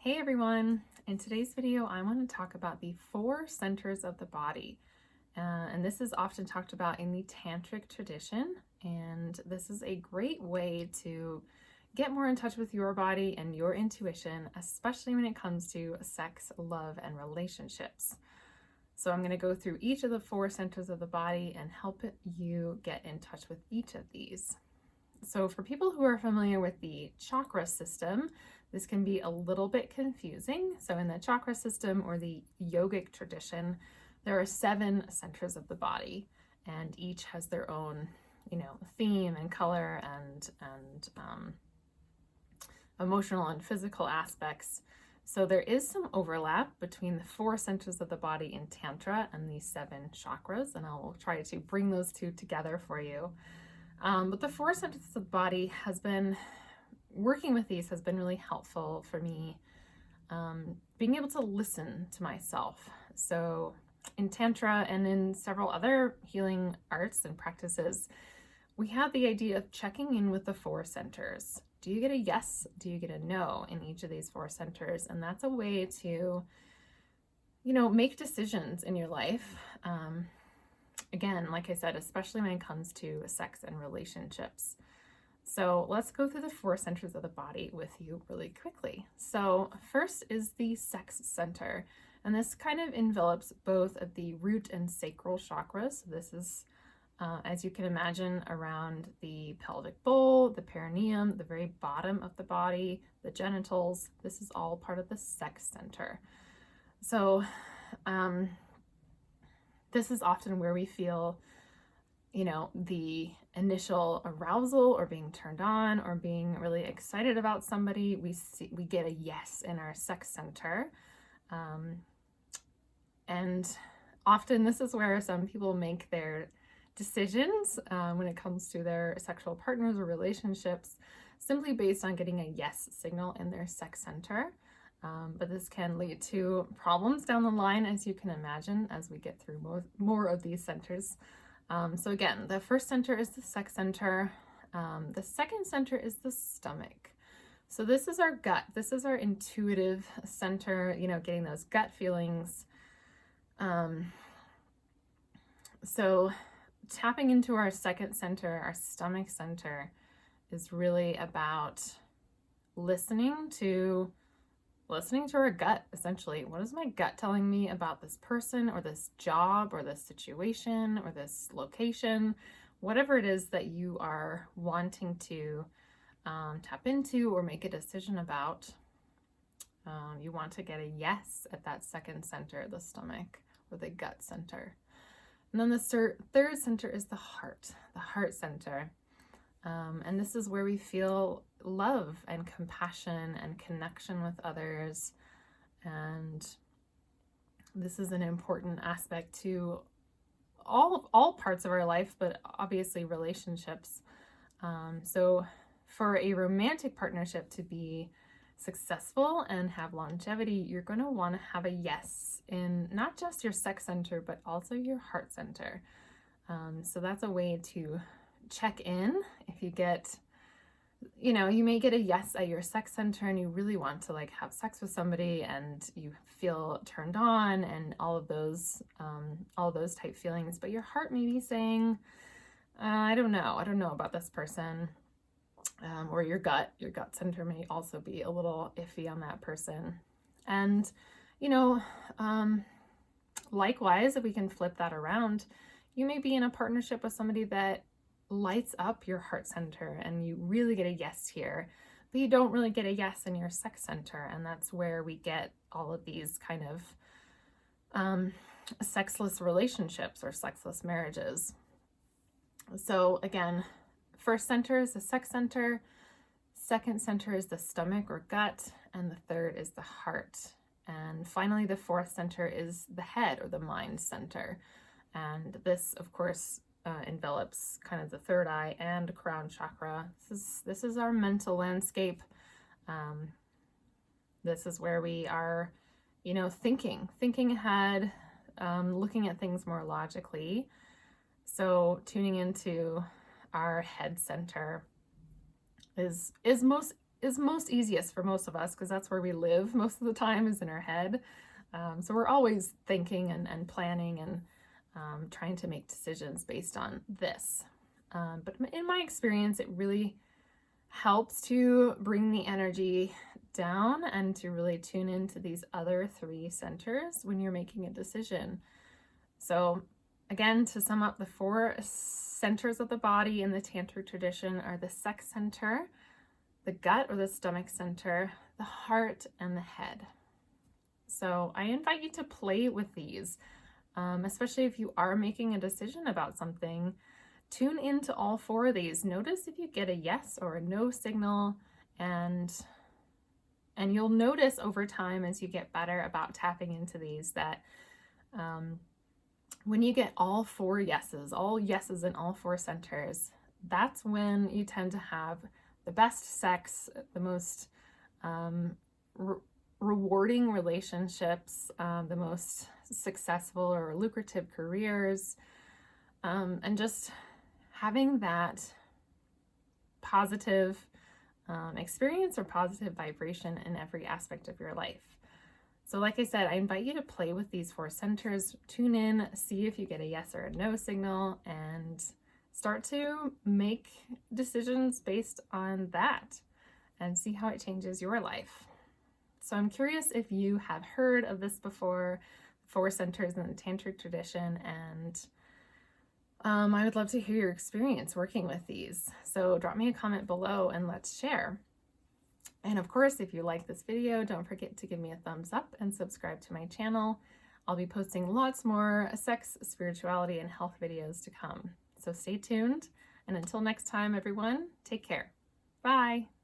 Hey everyone! In today's video, I want to talk about the 4 centers of the body. And this is often talked about in the Tantric tradition. And this is a great way to get more in touch with your body and your intuition, especially when it comes to sex, love, and relationships. So I'm going to go through each of the 4 centers of the body and help you get in touch with each of these. So for people who are familiar with the chakra system, this can be a little bit confusing. So in the chakra system or the yogic tradition, there are 7 centers of the body, and each has their own, theme and color and emotional and physical aspects. So there is some overlap between the 4 centers of the body in Tantra and the 7 chakras, and I'll try to bring those two together for you. But the 4 centers of the body working with these has been really helpful for me, being able to listen to myself. So in Tantra and in several other healing arts and practices, we have the idea of checking in with the 4 centers. Do you get a yes? Do you get a no in each of these 4 centers? And that's a way to, make decisions in your life. Again, like I said, especially when it comes to sex and relationships. So let's go through the 4 centers of the body with you really quickly. So first is the sex center, and this kind of envelops both of the root and sacral chakras. So this is, as you can imagine, around the pelvic bowl, the perineum, the very bottom of the body, the genitals. This is all part of the sex center. So this is often where we feel, the initial arousal or being turned on or being really excited about somebody. We get a yes in our sex center. And often this is where some people make their decisions when it comes to their sexual partners or relationships, simply based on getting a yes signal in their sex center. But this can lead to problems down the line, as you can imagine, as we get through more of these centers. So again, the first center is the sex center. The second center is the stomach. So this is our gut. This is our intuitive center, getting those gut feelings. So tapping into our second center, our stomach center, is really about listening to our gut, essentially. What is my gut telling me about this person or this job or this situation or this location? Whatever it is that you are wanting to tap into or make a decision about, you want to get a yes at that second center, the stomach or the gut center. And then the third center is the heart center. And this is where we feel love and compassion and connection with others. And this is an important aspect to all parts of our life, but obviously relationships. So for a romantic partnership to be successful and have longevity, you're going to want to have a yes in not just your sex center, but also your heart center. So that's a way to check in. If you get, you may get a yes at your sex center and you really want to have sex with somebody and you feel turned on and all those type feelings, but your heart may be saying, I don't know about this person. Or your gut center may also be a little iffy on that person. And, likewise, if we can flip that around, you may be in a partnership with somebody that lights up your heart center and you really get a yes here, but you don't really get a yes in your sex center. And that's where we get all of these kind of sexless relationships or sexless marriages. So again, first center is the sex center, second center is the stomach or gut, and the third is the heart. And finally, the fourth center is the head or the mind center. And this, of course, envelops kind of the third eye and crown chakra. This is our mental landscape. This is where we are, thinking ahead, looking at things more logically. So tuning into our head center is is most easiest for most of us, because that's where we live most of the time, is in our head. So we're always thinking and planning and trying to make decisions based on this. But in my experience, it really helps to bring the energy down and to really tune into these other 3 centers when you're making a decision. So again, to sum up, the 4 centers of the body in the Tantric tradition are the sex center, the gut or the stomach center, the heart, and the head. So I invite you to play with these, especially if you are making a decision about something. Tune into all 4 of these. Notice if you get a yes or a no signal, and you'll notice over time as you get better about tapping into these that when you get all 4 yeses, all yeses in all 4 centers, that's when you tend to have the best sex, the most rewarding relationships, the most successful or lucrative careers, and just having that positive experience or positive vibration in every aspect of your life. So like I said, I invite you to play with these 4 centers, tune in, see if you get a yes or a no signal, and start to make decisions based on that and see how it changes your life. So I'm curious if you have heard of this before, 4 centers in the Tantric tradition, and I would love to hear your experience working with these. So drop me a comment below and let's share. And of course, if you like this video, don't forget to give me a thumbs up and subscribe to my channel. I'll be posting lots more sex, spirituality, and health videos to come. So stay tuned. And until next time, everyone, take care. Bye.